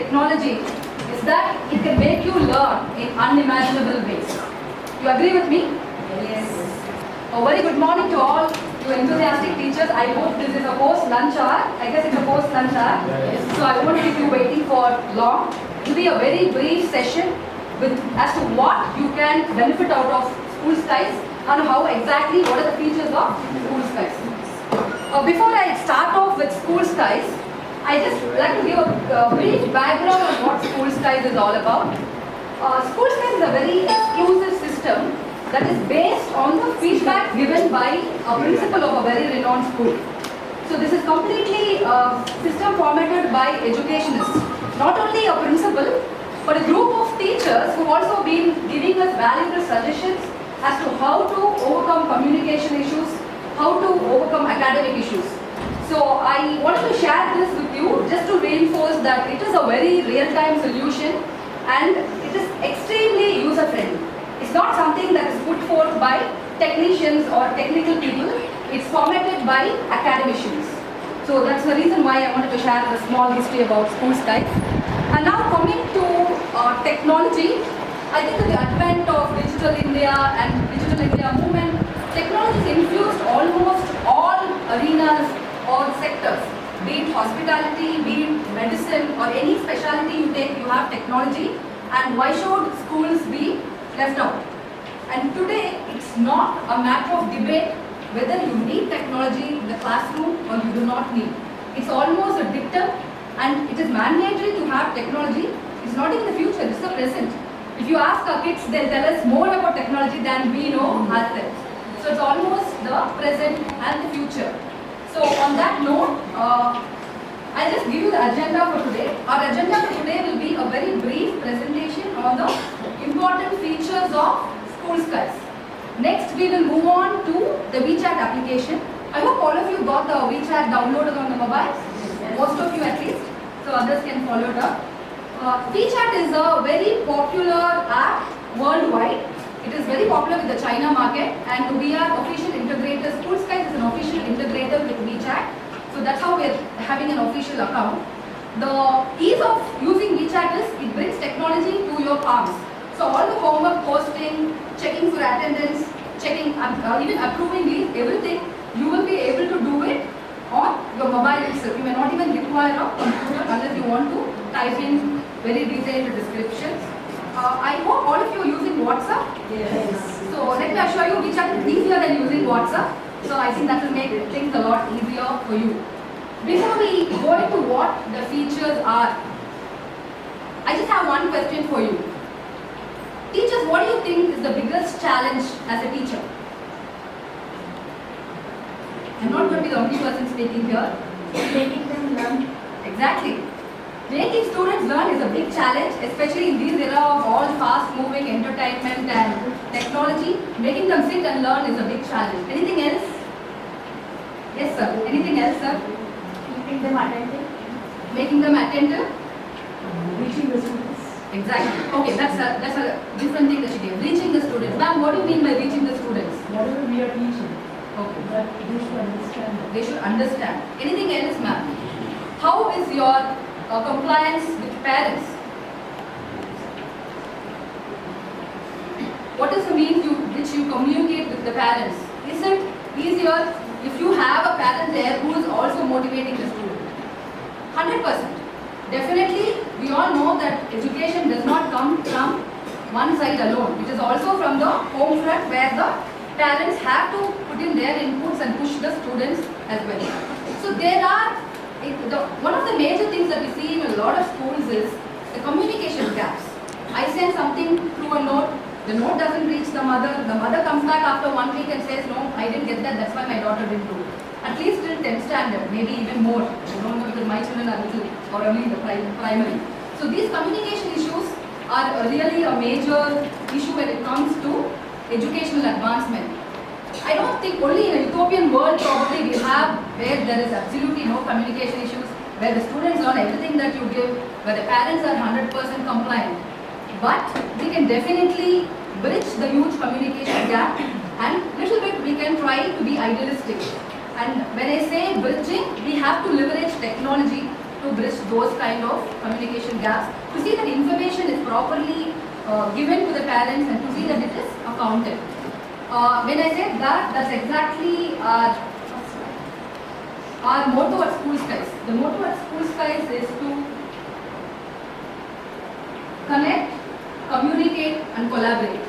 technology is that it can make you learn in unimaginable ways. You agree with me? Yes. A very good morning to all you enthusiastic teachers. I hope this is a post-lunch hour. I guess it's a post-lunch hour. Yes. So I won't keep you waiting for long. It will be a very brief session as to what you can benefit out of School Skies and how exactly, what are the features of School Skies. Before I start off with School Skies, I just like to give a brief background on what School Skies is all about. School Skies is a very exclusive system that is based on the feedback given by a principal of a very renowned school. So this is completely a system formatted by educationists, not only a principal, but a group of teachers who have also been giving us valuable suggestions as to how to overcome communication issues, how to overcome academic issues. So I wanted to share this with you just to reinforce that it is a very real-time solution and it is extremely user-friendly. It's not something that is put forth by technicians or technical people. It's formatted by academicians. So that's the reason why I wanted to share a small history about School Skies. And now coming to technology, I think with the advent of Digital India and Digital India movement, technology has infused almost all arenas or sectors, be it hospitality, be it medicine or any specialty you take, you have technology. And why should schools be left out? And today, it's not a matter of debate whether you need technology in the classroom or you do not need. It's almost a dictum and it is mandatory to have technology. It's not in the future, it's the present. If you ask our kids, they'll tell us more about technology than we know ourselves. So it's almost the present and the future. So on that note, I'll just give you the agenda for today. Our agenda for today will be a very brief presentation on the important features of School Skies. Next, we will move on to the WeChat application. I hope all of you got the WeChat downloaded on the mobile. Yes. Most of you at least, so others can follow it up. WeChat is a very popular app worldwide. It is very popular with the China market and we are official integrators. School Skies is an official integrator with WeChat. So that's how we are having an official account. The ease of using WeChat is it brings technology to your palms. So all the homework posting, checking for attendance, checking, even approving leave, everything, you will be able to do it on your mobile itself. You may not even require a computer unless you want to type in very detailed descriptions. I hope all of you are using WhatsApp. Yes. So let me assure you, WeChat is easier than using WhatsApp. So I think that will make things a lot easier for you. Before we go into what the features are, I just have one question for you. Teachers, what do you think is the biggest challenge as a teacher? I'm not going to be the only person speaking here. Making them learn. Exactly. Making students learn is a big challenge, especially in this era of all fast-moving entertainment and technology. Making them sit and learn is a big challenge. Anything else? Yes, sir. Anything else, sir? Keeping them attentive. Making them attentive? Reaching the students. Exactly. Okay, that's a different thing that you gave. Reaching the students. Ma'am, what do you mean by reaching the students? Whatever we are teaching, Okay. that they should understand. They should understand. Anything else, ma'am? How is your compliance with parents? What is the means which you communicate with the parents? Is it easier if you have a parent there who is also motivating the student? 100%. Definitely, we all know that education does not come from one side alone. It is also from the home front where the parents have to put in their inputs and push the students as well. So there are, one of the major things that we see in a lot of schools is the communication gaps. I send something through a note, the note doesn't reach the mother comes back after 1 week and says, no, I didn't get that, that's why my daughter didn't do it. At least till 10th standard, maybe even more. I don't know because my children are little or only in the primary. So these communication issues are really a major issue when it comes to educational advancement. I don't think only in a utopian world probably we have where there is absolutely no communication issues, where the students learn everything that you give, where the parents are 100% compliant. But we can definitely bridge the huge communication gap and little bit we can try to be idealistic. And when I say bridging, we have to leverage technology to bridge those kind of communication gaps, to see that information is properly given to the parents and to see that it is accounted. When I say that, that's exactly our motto at School Skies. The motto at School Skies is to connect, communicate and collaborate.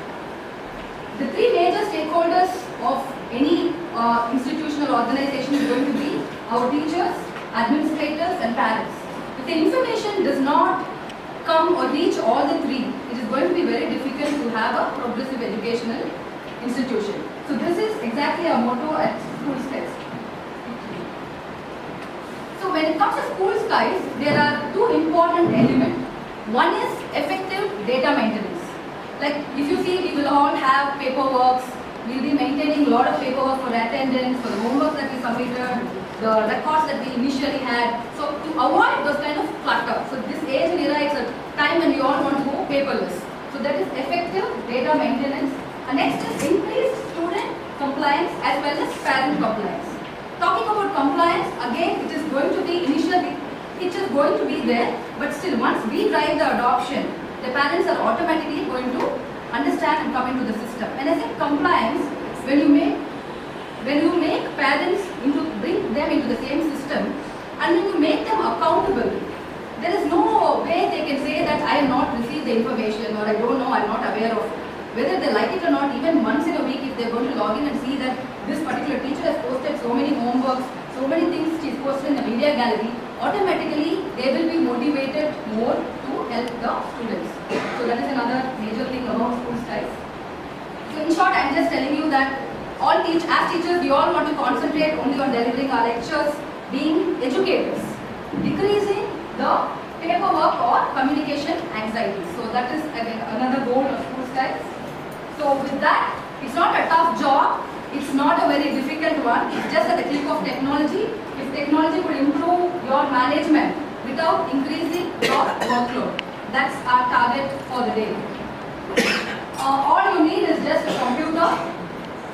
The three major stakeholders of any institutional organization is going to be our teachers, administrators and parents. If the information does not come or reach all the three, it is going to be very difficult to have a progressive educational institution. So this is exactly our motto at School Skies. So when it comes to School Skies, there are two important elements. One is effective data maintenance. Like if you see, we will all have paperwork. We'll be maintaining a lot of paperwork for attendance, for the homework that we submitted, the records that we initially had. So to avoid those kind of clutter. So this age and era is a time when we all want to go paperless. So that is effective data maintenance. And next is increased student compliance as well as parent compliance. Talking about compliance, again it is going to be initially, it is going to be there, but still once we drive the adoption, the parents are automatically going to understand and come into the system. When I say compliance, when you make parents bring them into the same system, and when you make them accountable, there is no way they can say that I have not received the information or I don't know, I am not aware of it. Whether they like it or not, even once in a week, if they are going to log in and see that this particular teacher has posted so many homeworks, so many things she has posted in the media gallery, automatically they will be motivated more to help the students. So that is another major thing about School Skies. So in short, I am just telling you that as teachers, we all want to concentrate only on delivering our lectures, being educators, decreasing the paperwork or communication anxiety. So that is again another goal of School Skies. So with that, it's not a tough job, it's not a very difficult one, it's just at the click of technology. If technology could improve your management without increasing your workload, that's our target for the day. All you need is just a computer,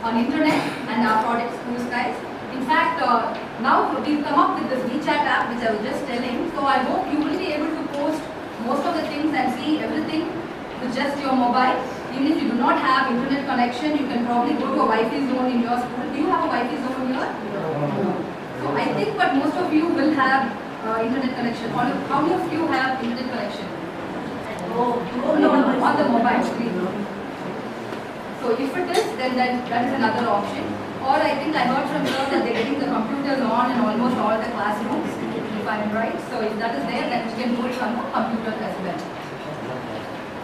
an internet and our product School Skies. In fact, now we've come up with this WeChat app which I was just telling. So I hope you will be able to post most of the things and see everything with just your mobile. Even if you do not have internet connection, you can probably go to a Wi-Fi zone in your school. Do you have a Wi-Fi zone here? No. So I think but most of you will have internet connection. How many of you have internet connection? No, on the mobile screen. So if it is, then that is another option. Or I think I heard from here that they're getting the computers on in almost all the classrooms, if I'm right. So if that is there, then you can do it from the computer as well.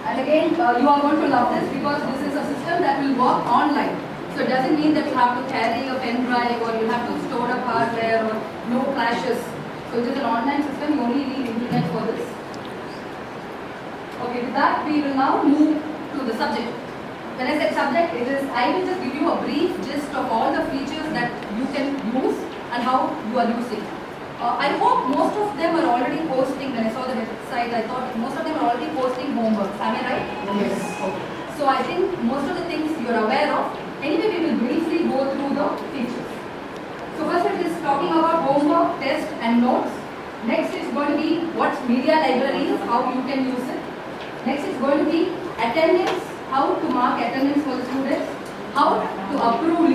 And again, you are going to love this because this is a system that will work online. So it doesn't mean that you have to carry a pen drive or you have to store up hardware or no flashes. So it is an online system, you only need internet for this. Okay, with that we will now move to the subject. When I said subject, I will just give you a brief gist of all the features that you can use and how you are using. I hope most of them are already posting. When I saw the website, I thought most of them are already posting homework. Am I right? Yes. Okay. So I think most of the things you are aware of. Anyway, we will briefly go through the features. So first it is talking about homework, test and notes. Next is going to be what media library is, how you can use it. Next is going to be attendance, how to mark attendance for the students, how to approve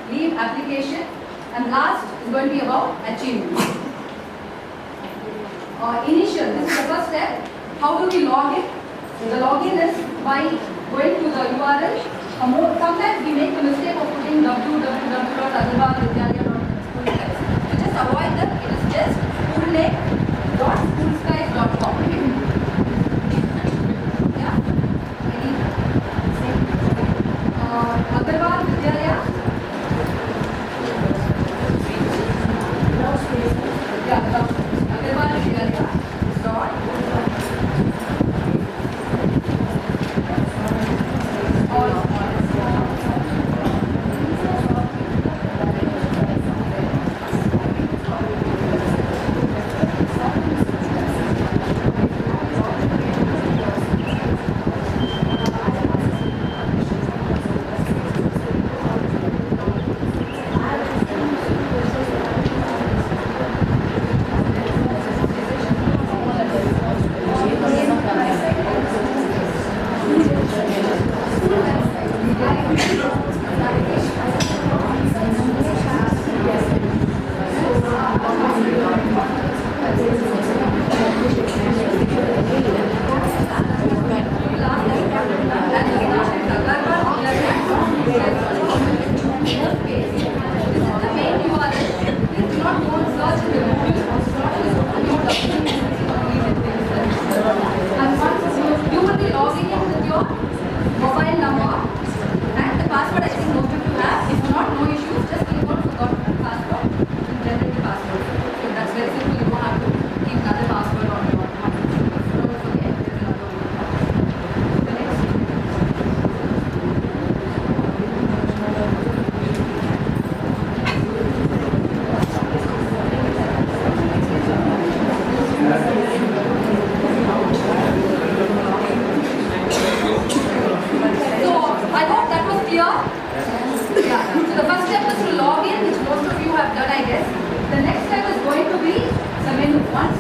leave application, and last is going to be about achievements. Initial, this is the first step. How do we log in? The login is by going to the URL. Sometimes we make the mistake of putting www.agarwalvidyalaya.schoolskies. So just avoid that. It is just schoolname.schoolskies.com. Agarwal Vidyalaya. Agarwal Vidyalaya.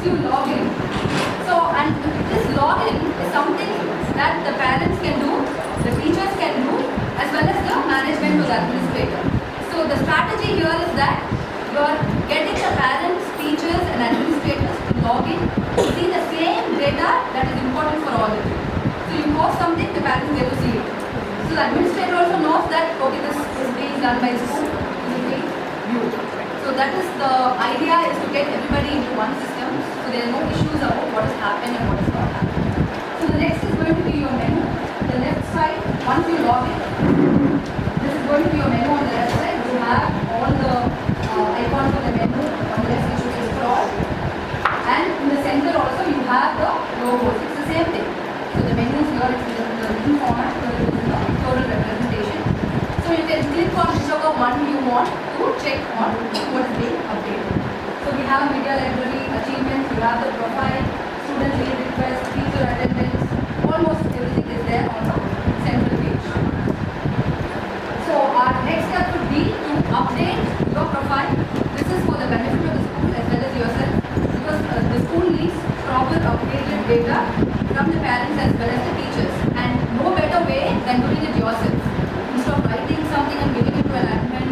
you log in. So, and this login is something that the parents can do, the teachers can do, as well as the management or the administrator. So the strategy here is that you are getting the parents, teachers and administrators to log in to see the same data that is important for all of you. So you post something, the parents get to see it. So the administrator also knows that, okay, this is being done by school, this is being viewed. So that is the idea, is to get everybody into one system, so there are no issues about what has happened and what has not happened. So the next is going to be your menu. The left side, once you log in, this is going to be your menu on the left side. You have all the icons of the menu on the left, which you can scroll. And in the center also you have the logos. It's the same thing. So the menus here, it's in the new format, so it is in the total representation. So you can click on whichever one you want to check on what is being updated. So we have a media library, achievements, you have the profile, student leave request, teacher attendance, almost everything is there on the central page. So our next step would be to update your profile. This is for the benefit of the school as well as yourself, because the school needs proper updated data from the parents as well as the teachers, and no better way than doing it yourself. Instead of writing something and giving it to an admin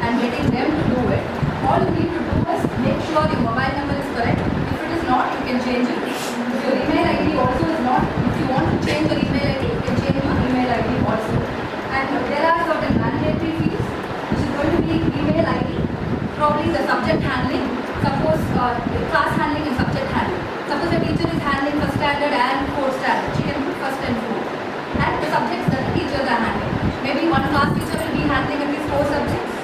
and getting them to do it, all you need to do is make sure your mobile number is correct. If it is not, you can change it. If your email ID also is not, if you want to change your email ID, you can change your email ID also. And there are certain mandatory fields, which is going to be email ID, probably the subject handling, suppose class handling and subject handling. Suppose a teacher is handling first standard and fourth standard, she can put first and fourth. And the subjects that the teachers are handling. Maybe one class teacher will be handling at least 4 subjects.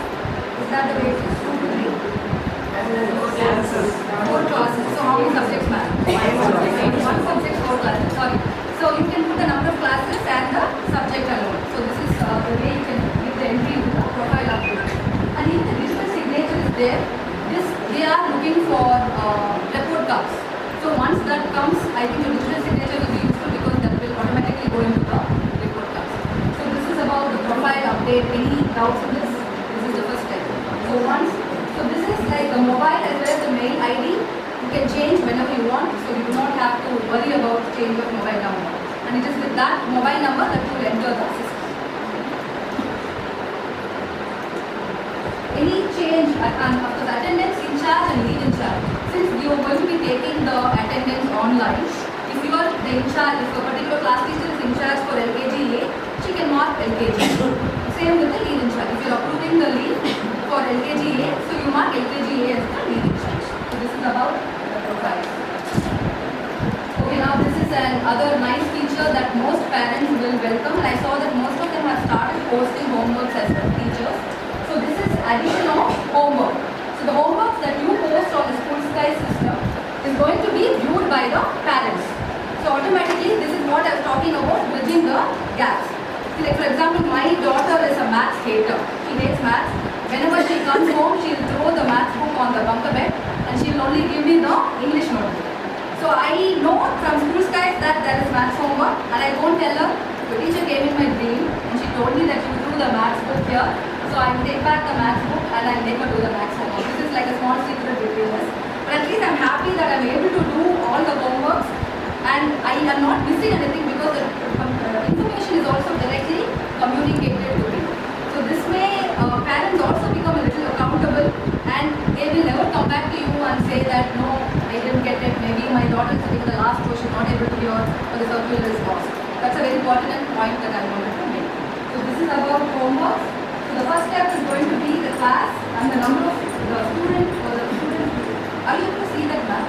Is that the way it is? 2 to 3? 4 classes. So how many subjects matter? 1 subject, 4 classes. Sorry. So you can put the number of classes and the subject alone. So this is the way you can give the entry into the profile update. And even the digital signature is there. They are looking for report cards. So once that comes, I think the digital signature will be useful, because that will automatically go into the report cards. So this is about the profile update. Any doubts on this? This is the first step. So this is like the mobile as well as the mail ID. You can change whenever you want, so you do not have to worry about change of mobile number. And it is with that mobile number that you will enter the system. Any change after the attendance in charge and lead in charge. Since you are going to be taking the attendance online, if you are the in charge, if a particular class teacher is in charge for LKG A, she can mark LKG. Same with the lead in charge. If you are approving the lead for LKG A, so you mark LKG A as the lead in charge. So this is about the profile. Okay, now this is another nice feature that most parents will welcome, and I saw that most of them have started posting homeworks as well, teachers. So this is addition of homework. So the homework that you post on the School Sky system is going to be viewed by the parents. So automatically, this is what I was talking about, bridging the gaps. See, like for example, my daughter is a maths hater. She hates maths. Whenever she comes home, she will throw the maths book on the bunker bed, and she will only give me the English notebook. So I know from School Skies that there is maths homework, and I won't tell her. The teacher came in my dream, and she told me that you threw the maths book here. So I will take back the maths book and I will make her do the maths homework. This is like a small secret between us. But at least I am happy that I am able to do all the homeworks, and I am not missing anything, because the information is also directly communicated to me. So this way parents also become a little accountable, and they will never come back to you and say that no, I didn't get it. Maybe my daughter is sitting in the last row, she is not able to hear, or the circular is lost. That's a very pertinent point that I wanted to make. So this is about homework. So the first step is going to be the class and the number of the student or the student. Are you able to see that map?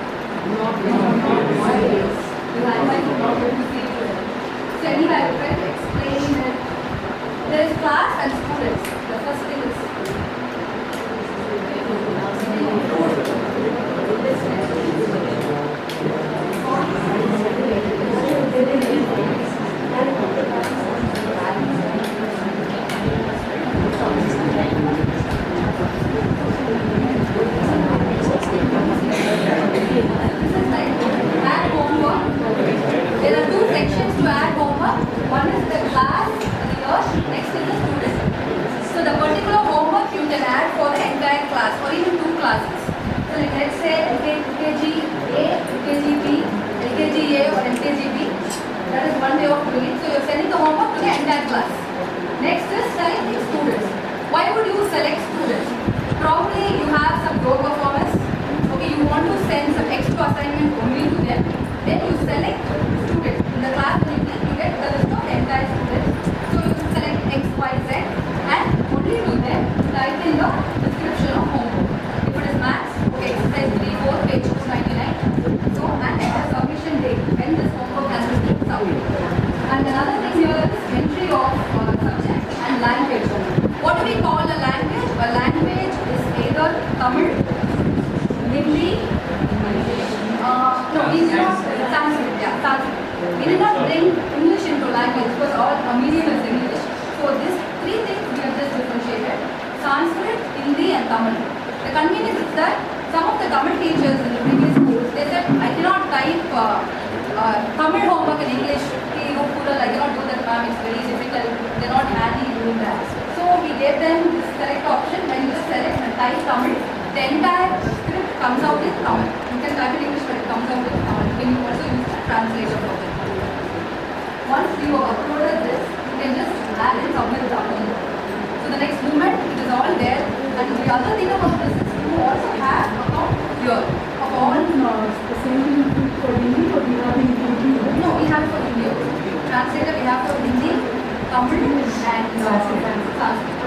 Not yes. Because I might not be able to see it today. So anyway, I will try to explain that there is class and students. The first thing is One is the class, the year, next is the student. So the particular homework to the entire class. Next is selecting students. Why would you select students? Probably you have some low performance. Okay, you want to send some extra assignment only to them. Then you select students. In the class when you click, you get the list of the entire students. So you select X, Y, Z and only to them type in the description of homework. If it is maths, okay, exercise 3, 4, page 299. So and the submission date when this homework has to be submitted. And another thing here is entry of subject and language. What do we call a language? A language is either Tamil, Hindi, no, we did not Sanskrit, yeah, Sanskrit. We did not bring English into language because our medium is English. So these three things we have just differentiated: Sanskrit, Hindi, and Tamil. The convenience is that some of the Tamil teachers in the previous schools, they said, I cannot type Tamil homework in English. I cannot do that, ma'am. It's very difficult. They're not handy doing that. So we gave them this correct option. When you just select and type Tamil, the entire script comes out in Tamil. You can type in English, but it comes out in Tamil. You can also use the translator for that. Once you have uploaded this, you can just add and submit the upload. So the next moment, it is all there. And the other thing about this is you also have account here of all. The same thing for Hindi or we have in Hindi? No, we have for Hindi. Translator we have for Hindi, Tamil and Sanskrit.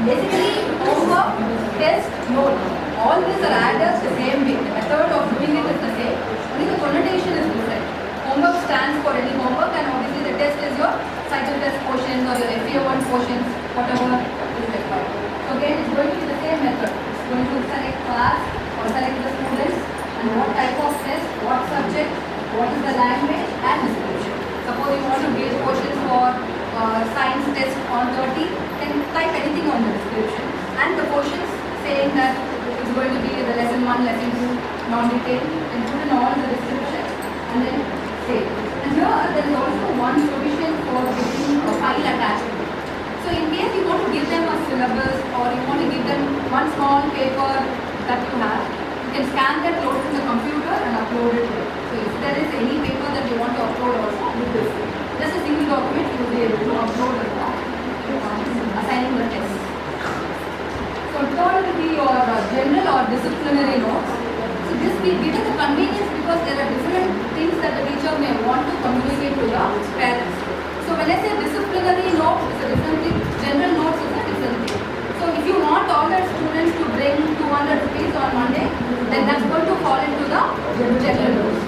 Basically, homework, test, note. All these are added the same way. The method of doing it is the same. Only the connotation is different. Homework stands for any homework, and obviously the test is your cycle test portions or your FA1 portions, whatever is required. So again, it's going to be the same method. It's going to select class or select the students and what type of test, what subject, what is the language and description. Suppose you want to give questions for science test on 30, then type anything on the description. And the questions saying that it's going to be the lesson 1, lesson 2, non-detailed, then put in all the description and then save. And here there is also one solution for giving a file attachment. So in case you want to give them a syllabus or you want to give them one small paper that you have, you can scan that, load it in the computer and upload it there. So if there is any paper that you want to upload also with this, just a single document you will be able to upload it assigning the test. So third will be your general or disciplinary notes. So this will give it the convenience because there are different things that the teacher may want to communicate to the parents. So when I say disciplinary note, it's a different thing. General notes is a different thing. So if you want all the students to bring 200 rupees on Monday, then that's going to fall into the general notes.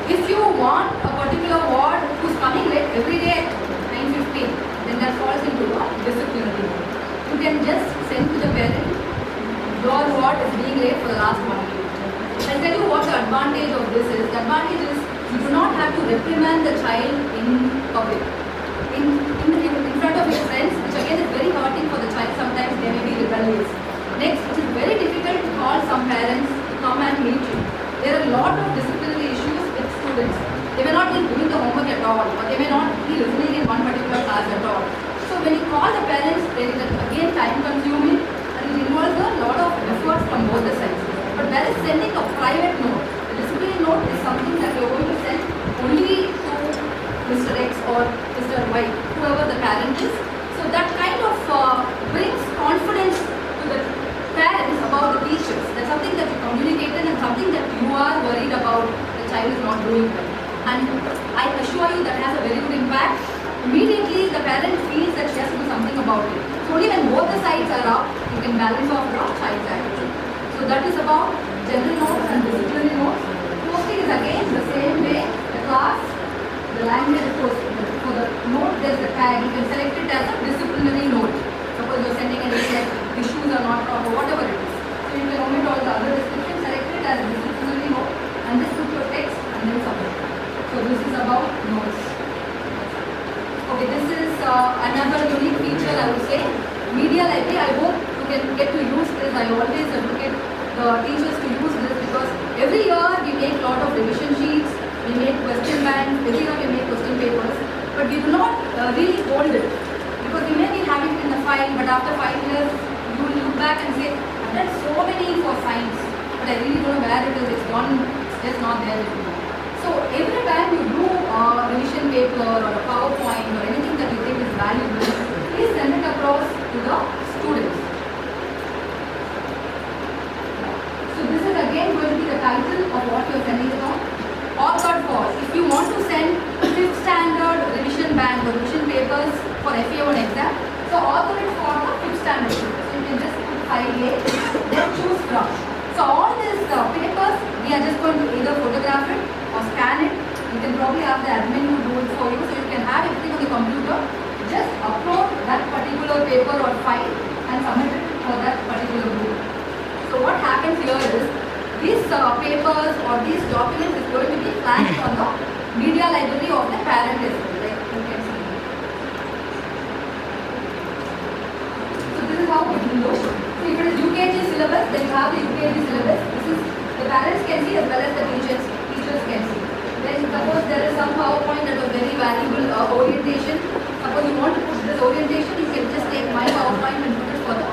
If you want a particular ward who's coming late every day at 9:15, then that falls into the disciplinary note. You can just send to the parent, your ward is being late for the last 1 week. I'll tell you what the advantage of this is. The advantage is you do not have to reprimand the child in public. In front of your friends, which again is very hurting for the child. Sometimes they may be rebellious. Next, it is very difficult to call some parents to come and meet you. There are a lot of disciplinary issues with students. They may not be doing the homework at all, or they may not be listening in one particular class at all. So when you call the parents, there is again time consuming and it involves a lot of effort from both the sides. But that is sending a private note. The disciplinary note is something that you are going to send only to Mr. X or Mr. Y, whoever the parent is. So that kind of brings confidence to the parents about the teachers. That's something that you communicated and something that you are worried about the child is not doing well. And I assure you that has a very good impact. Immediately the parent feels that she has to do something about it. So only when both the sides are up, you can balance off the child's attitude. So that is about general notes and disciplinary notes. Posting is again the same way. The class, the language, of course, for the note there's the tag. You can select it as a disciplinary note. Suppose you're sending an email, the shoes are not proper, whatever it is. So you can omit all the other descriptions, select it as a disciplinary note, and this put your text and then submit. So this is about notes. Okay, this is another unique feature I would say. Media library, I hope you can get to use this. I always advocate the teachers to use this because every year we make lot of revision sheets, we make question banks, every year we make question papers, but we do not really hold it. Because we may be having it in the file, but after 5 years, you will look back and say, I've done so many for science, but I really don't know where it is, it's gone, it's just not there anymore. So every time you do a revision paper or a PowerPoint or anything that you think is valuable, please send it across to the students. So this is again going to be the title of what you are sending it on. Authored for. If you want to send 5th standard revision bank or revision papers for FA1 exam, so author it for the 5th standard papers. So you can just put file A, then choose from. So all these papers, we are just going to either photograph it or scan it. You can probably have the admin who do it for you, so you can have everything on the computer. Just upload that particular paper or file and submit it for that particular group. So what happens here is, these papers or these documents is going to be flashed on the media library of the parent as well, like you can see. So this is how it will look. So if it is UKG syllabus, then you have the UKG syllabus. This is the parents can see as well as the teachers can see. Then suppose there is some PowerPoint that was very valuable orientation. Suppose you want to put this orientation, you can just take my PowerPoint and put it for the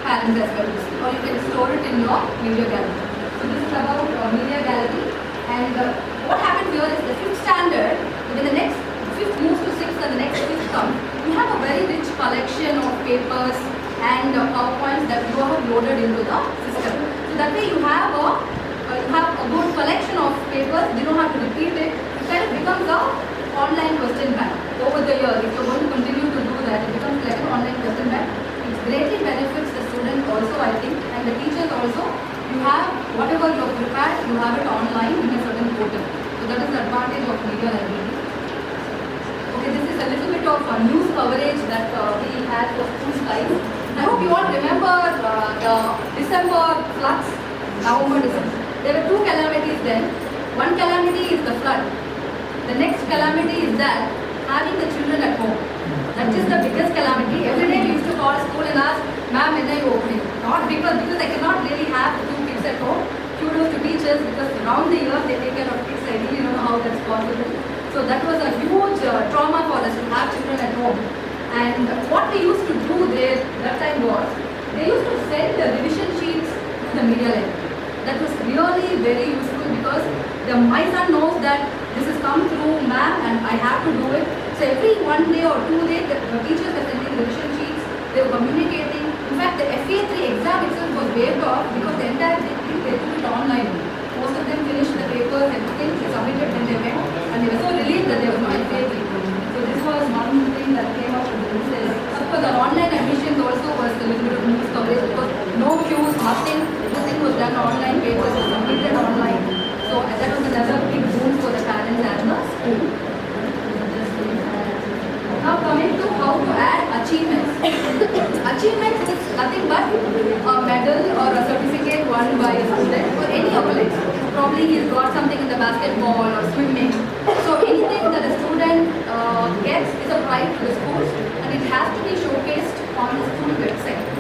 parents as well. Or you can store it in your media gallery. So this is about media gallery. And what happens here is the 5th standard, when the next 5th moves to 6th and the next 5th comes, you have a very rich collection of papers and PowerPoints that you have loaded into the system. So that way you have a good collection of papers, you don't have to repeat it. It kind of becomes a online question bank over the year. If you're going to continue to do that, it becomes like an online question bank. It greatly benefits the student also, I think, and the teachers also. You have whatever you have prepared, you have it online in a certain portal. So that is the advantage of media library. Okay, this is a little bit of news coverage that we had for school slides. I hope you all remember the December floods, November, December. There were 2 calamities then. One calamity is the flood. The next calamity is that having the children at home. That is the biggest calamity. Every day we used to call school and ask, ma'am, when are you opening? Not because I cannot really have 2 kids at home. Kudos to teachers because around the year they take care of kids. I really don't know how that's possible. So that was a huge trauma for us to have children at home. And what we used to do there that time was, they used to send the revision sheets to the media library. That was really very useful because my son knows that this has come through ma'am and I have to do it. So every 1 day or 2 days, the teachers were sending revision sheets, they were communicating. In fact, the FA3 exam itself was waived off because the entire thing they took it online. Most of them finished the papers, everything, they submitted when they went, and they were so relieved that there was no FA3. So this was one thing that came out of the news. Of course, the online admissions also was a little bit of news coverage because no queues, nothing, everything was done online, papers were submitted online. So that was another big boon for the parents and the school. Now coming to how to add achievements. Achievements is nothing but a medal or a certificate won by a student or any accolade. Probably he's got something in the basketball or swimming. So anything that a student gets is a pride to the school, and it has to be showcased on the school website.